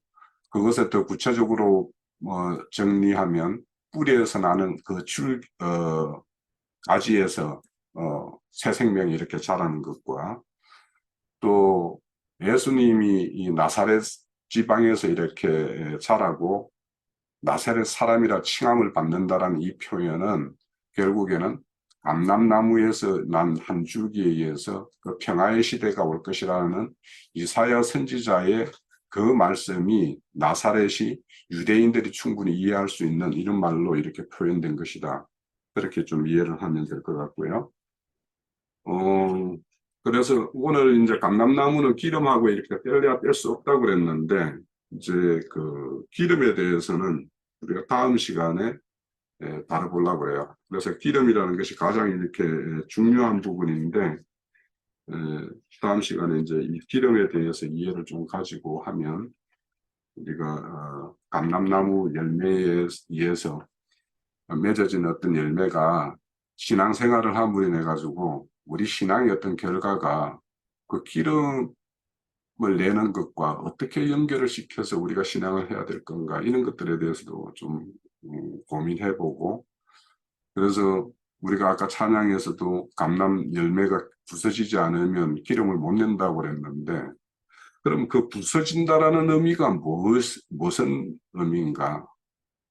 그것을 더 구체적으로 정리하면 뿌리에서 나는 가지에서 새 생명이 이렇게 자라는 것과 또 예수님이 이 나사렛 지방에서 이렇게 자라고 나사렛 사람이라 칭함을 받는다라는 이 표현은 결국에는 감람나무에서 난 한 줄기에 의해서 그 평화의 시대가 올 것이라는 이사야 선지자의 그 말씀이 나사렛이 유대인들이 충분히 이해할 수 있는 이런 말로 이렇게 표현된 것이다. 그렇게 좀 이해를 하면 될 것 같고요. 그래서 오늘 이제 감람나무는 기름하고 이렇게 뗄래야 뗄 수 없다고 그랬는데 이제 그 기름에 대해서는 우리가 다음 시간에 다뤄보려고 해요. 그래서 기름이라는 것이 가장 이렇게 중요한 부분인데 다음 시간에 이제 이 기름에 대해서 이해를 좀 가지고 하면 우리가 감람나무 열매에 의해서 맺어진 어떤 열매가 신앙생활을 함으로 인해 가지고 우리 신앙의 어떤 결과가 그 기름을 내는 것과 어떻게 연결을 시켜서 우리가 신앙을 해야 될 건가 이런 것들에 대해서도 좀 고민해보고 그래서 우리가 아까 찬양에서도 감람 열매가 부서지지 않으면 기름을 못 낸다고 그랬는데 그럼 그 부서진다라는 의미가 무슨 의미인가?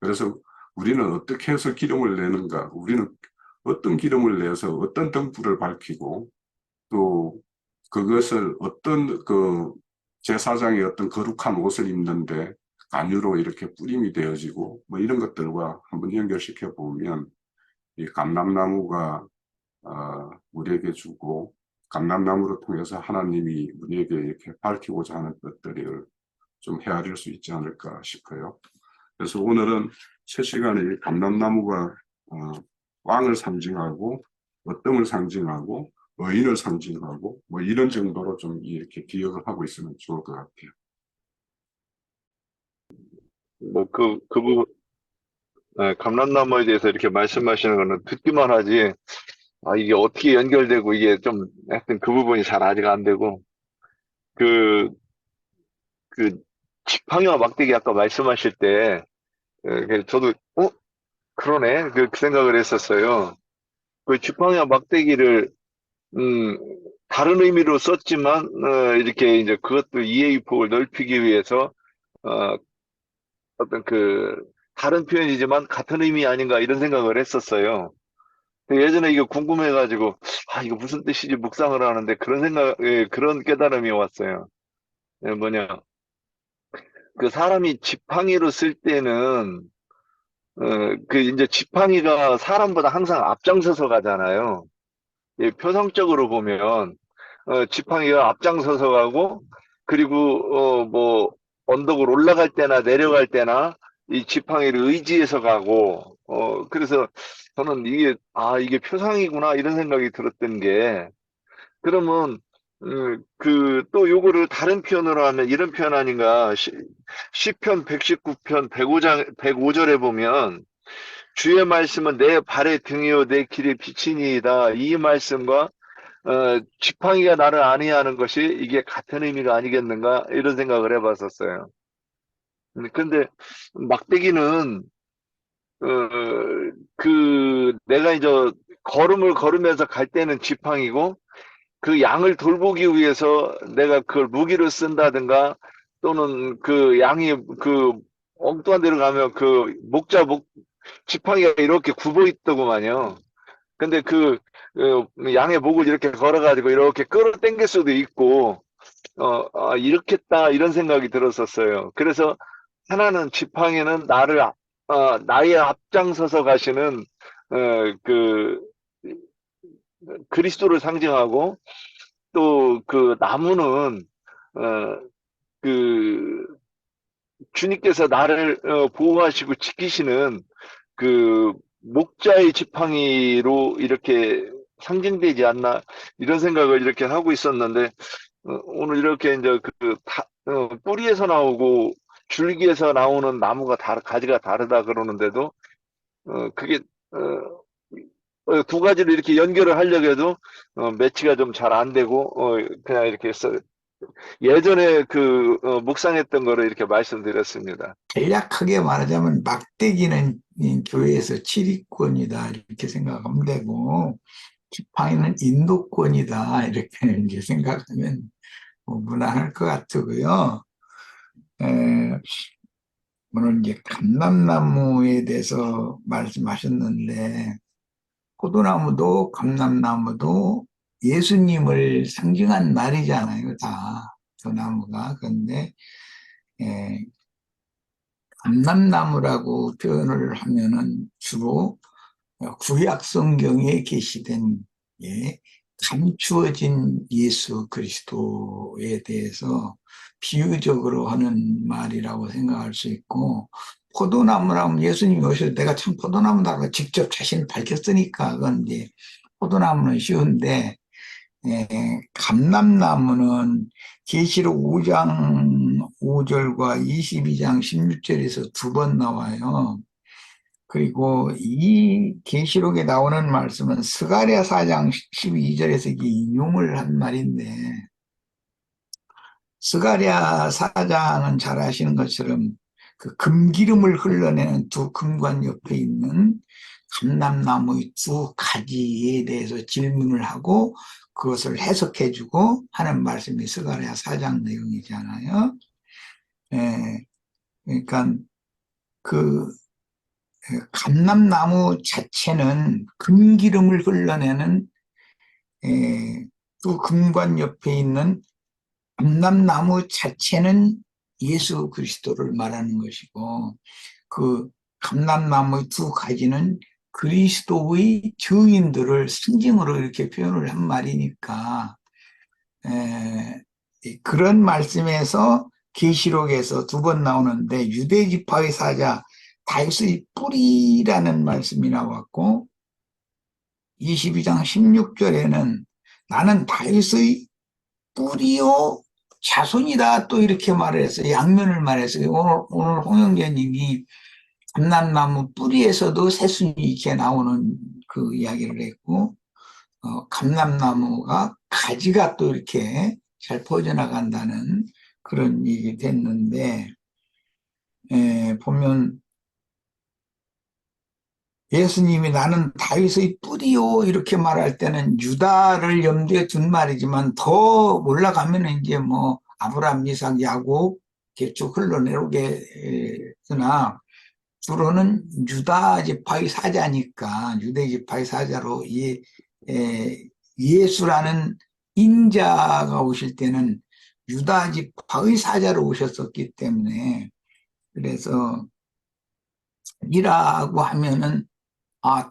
그래서 우리는 어떻게 해서 기름을 내는가? 우리는 어떤 기름을 내서 어떤 등불을 밝히고 또 그것을 어떤 그 제사장이 어떤 거룩한 옷을 입는데 간유로 이렇게 뿌림이 되어지고 뭐 이런 것들과 한번 연결시켜 보면 이 감람나무가 우리에게 주고 감람나무를 통해서 하나님이 우리에게 이렇게 밝히고자 하는 것들을 좀 헤아릴 수 있지 않을까 싶어요. 그래서 오늘은 첫 시간에 감람나무가 왕을 상징하고 어떤 상징하고 의인을 상징하고 뭐 이런 정도로 좀 이렇게 기억을 하고 있으면 좋을 것 같아요. 뭐, 그 부분, 네, 감람나무에 대해서 이렇게 말씀하시는 거는 듣기만 하지, 아, 이게 어떻게 연결되고 이게 좀, 하여튼 그 부분이 잘 아직 안 되고, 그, 그, 지팡이와 막대기 아까 말씀하실 때, 저도, 그러네. 그 생각을 했었어요. 그 지팡이와 막대기를, 음, 다른 의미로 썼지만, 이렇게 이제 그것도 이해의 폭을 넓히기 위해서, 어, 어떤 그, 다른 표현이지만 같은 의미 아닌가 이런 생각을 했었어요. 예전에 이거 궁금해가지고, 아, 이거 무슨 뜻이지 묵상을 하는데 그런 생각, 예, 그런 깨달음이 왔어요. 예, 뭐냐. 그 사람이 지팡이로 쓸 때는, 그 이제 지팡이가 사람보다 항상 앞장서서 가잖아요. 예, 표상적으로 보면, 지팡이가 앞장서서 가고, 그리고, 뭐, 언덕을 올라갈 때나 내려갈 때나 이 지팡이를 의지해서 가고, 그래서 저는 이게, 아, 이게 표상이구나, 이런 생각이 들었던 게, 그러면, 또 요거를 다른 표현으로 하면 이런 표현 아닌가, 시편 119편 105절에 보면, 주의 말씀은 내 발의 등이요 내 길의 빛이니이다. 이 말씀과 지팡이가 나를 안위하는 것이 이게 같은 의미가 아니겠는가 이런 생각을 해봤었어요. 근데 막대기는 어, 내가 이제 걸음을 걸으면서 갈 때는 지팡이고 그 양을 돌보기 위해서 내가 그걸 무기로 쓴다든가 또는 그 양이 그 엉뚱한 데로 가면 그 지팡이가 이렇게 굽어 있더구만요. 근데 양의 목을 이렇게 걸어가지고 이렇게 끌어당길 수도 있고, 이렇겠다, 이런 생각이 들었었어요. 그래서 하나는 지팡이는 나의 앞장서서 가시는, 어, 그, 그리스도를 상징하고, 또 그 나무는, 어, 그, 주님께서 나를 보호하시고 지키시는 그 목자의 지팡이로 이렇게 상징되지 않나 이런 생각을 이렇게 하고 있었는데 오늘 이렇게 이제 뿌리에서 나오고 줄기에서 나오는 나무가 가지가 다르다 그러는데도 그게 두 가지를 이렇게 연결을 하려고 해도 매치가 좀 잘 안 되고 그냥 이렇게 예전에 묵상했던 거를 이렇게 말씀드렸습니다. 간략하게 말하자면 막대기는 이 교회에서 치리권이다 이렇게 생각하면 되고 지팡이는 인도권이다 이렇게 이제 생각하면 뭐 무난할 것 같고요. 에, 오늘 이제 감람나무에 대해서 말씀하셨는데 포도나무도 감람나무도 예수님을 상징한 말이잖아요, 다. 그 나무가. 그런데 감람나무라고 표현을 하면은 주로 구약 성경에 계시된 예, 감추어진 예수 그리스도에 대해서 비유적으로 하는 말이라고 생각할 수 있고 포도나무라면 예수님이 오셔서 내가 참 포도나무다고 직접 자신을 밝혔으니까 그건 이제 포도나무는 쉬운데 감람나무는 계시록 5장 5절과 22장 16절에서 두 번 나와요. 그리고 이 계시록에 나오는 말씀은 스가랴 4장 12절에서 이게 인용을 한 말인데 스가랴 4장은 잘 아시는 것처럼 그 금기름을 흘러내는 두 금관 옆에 있는 감람나무의 두 가지에 대해서 질문을 하고 그것을 해석해주고 하는 말씀이 스가랴 4장 내용이잖아요. 그러니까 그 감람나무 자체는 금기름을 흘러내는 두 금관 옆에 있는 감람나무 자체는 예수 그리스도를 말하는 것이고 그 감람나무의 두 가지는 그리스도의 증인들을 상징으로 이렇게 표현을 한 말이니까 그런 말씀에서 계시록에서 두 번 나오는데 유대 지파의 사자 다윗의 뿌리라는 말씀이 나왔고 22장 16절에는 나는 다윗의 뿌리요 자손이다 또 이렇게 말을 했어요. 양면을 말했어요. 오늘 홍영재님이 감람나무 뿌리에서도 새순이 이렇게 나오는 그 이야기를 했고 감람나무가 가지가 또 이렇게 잘 퍼져나간다는 그런 얘기 됐는데 보면 예수님이 나는 다윗의 뿌리요 이렇게 말할 때는 유다를 염두에 둔 말이지만 더 올라가면 이제 뭐 아브라함, 이삭, 야곱 이렇게 쭉 흘러내려오겠으나 주로는 유다 지파의 사자니까 유대 지파의 사자로 예수라는 인자가 오실 때는 유다 지파의 사자로 오셨었기 때문에 그래서 이라고 하면은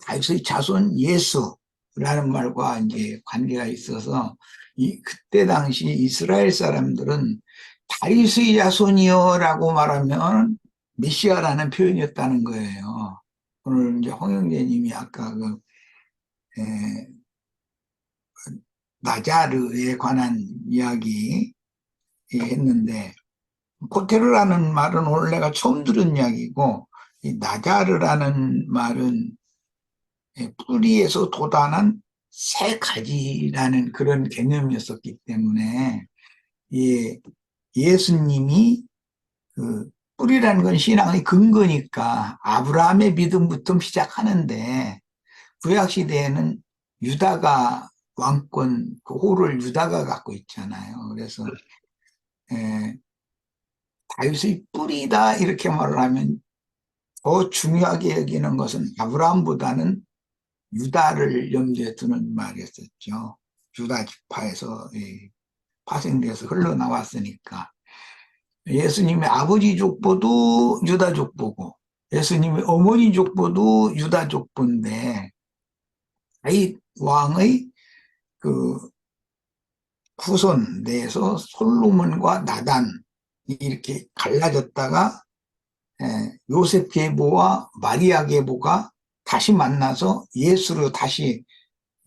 다윗의 자손 예수라는 말과 이제 관계가 있어서 그때 당시 이스라엘 사람들은 다윗의 자손이여라고 말하면 메시아라는 표현이었다는 거예요. 오늘 이제 홍영재님이 아까 나자르에 관한 이야기 했는데 고테르라는 말은 오늘 내가 처음 들은 이야기고 이 나자르라는 말은 뿌리에서 돋아난 새 가지라는 그런 개념이었었기 때문에 예수님이 그 뿌리라는 건 신앙의 근거니까 아브라함의 믿음부터 시작하는데 구약 시대에는 유다가 왕권 그 호를 유다가 갖고 있잖아요. 그래서 다윗의 뿌리다 이렇게 말을 하면 더 중요하게 여기는 것은 아브라함보다는 유다를 염두에 두는 말이었었죠. 유다 지파에서 파생돼서 흘러나왔으니까. 예수님의 아버지 족보도 유다 족보고 예수님의 어머니 족보도 유다 족보인데 다윗 왕의 그 후손 내에서 솔로몬과 나단 이렇게 갈라졌다가 요셉 계보와 마리아 계보가 다시 만나서 예수로 다시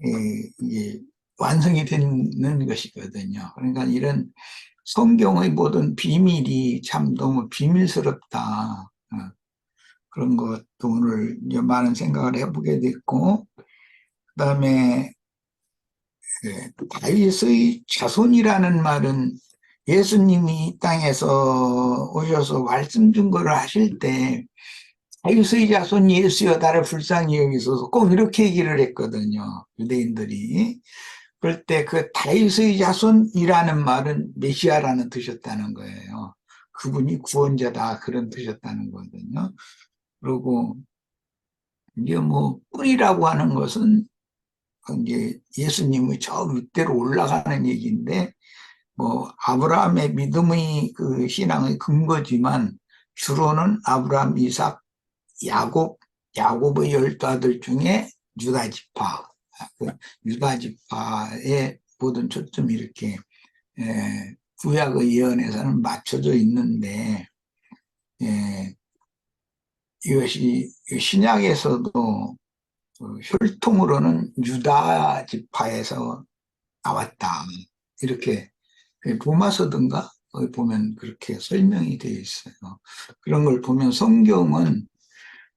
이게 완성이 되는 것이거든요. 그러니까 이런 성경의 모든 비밀이 참 너무 비밀스럽다. 그런 것도 오늘 이제 많은 생각을 해보게 됐고, 그다음에 다윗의 자손이라는 말은 예수님이 이 땅에서 오셔서 말씀 증거를 하실 때 다윗의 자손 예수여 나를 불쌍히 여기소서 꼭 이렇게 얘기를 했거든요. 유대인들이. 그럴 때 그 다윗의 자손이라는 말은 메시아라는 뜻이었다는 거예요. 그분이 구원자다 그런 뜻이었다는 거거든요. 그리고 이제 뭐 뿌리라고 하는 것은 이제 예수님의 저 윗대로 올라가는 얘기인데 뭐 아브라함의 믿음의 그 신앙의 근거지만 주로는 아브라함, 이삭, 야곱의 12아들 중에 유다 지파, 유다 지파의 모든 초점이 이렇게 구약의 예언에서는 맞춰져 있는데 이것이 신약에서도 혈통으로는 유다 지파에서 나왔다 이렇게 로마서든가 거기 보면 그렇게 설명이 되어 있어요. 그런 걸 보면 성경은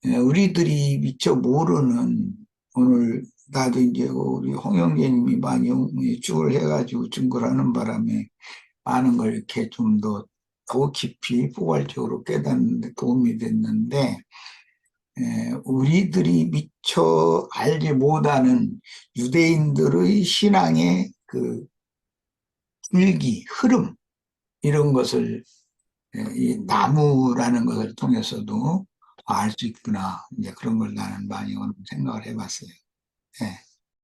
우리들이 미처 모르는 오늘 나도 이제 우리 홍영재님이 많이 쭉 해가지고 증거를 하는 바람에 많은 걸 이렇게 좀 더 깊이 포괄적으로 깨닫는 데 도움이 됐는데 우리들이 미처 알지 못하는 유대인들의 신앙의 그 줄기, 흐름 이런 것을 이 나무라는 것을 통해서도 알 수 있구나. 이제 그런 걸 나는 많이 오늘 생각을 해봤어요. 예.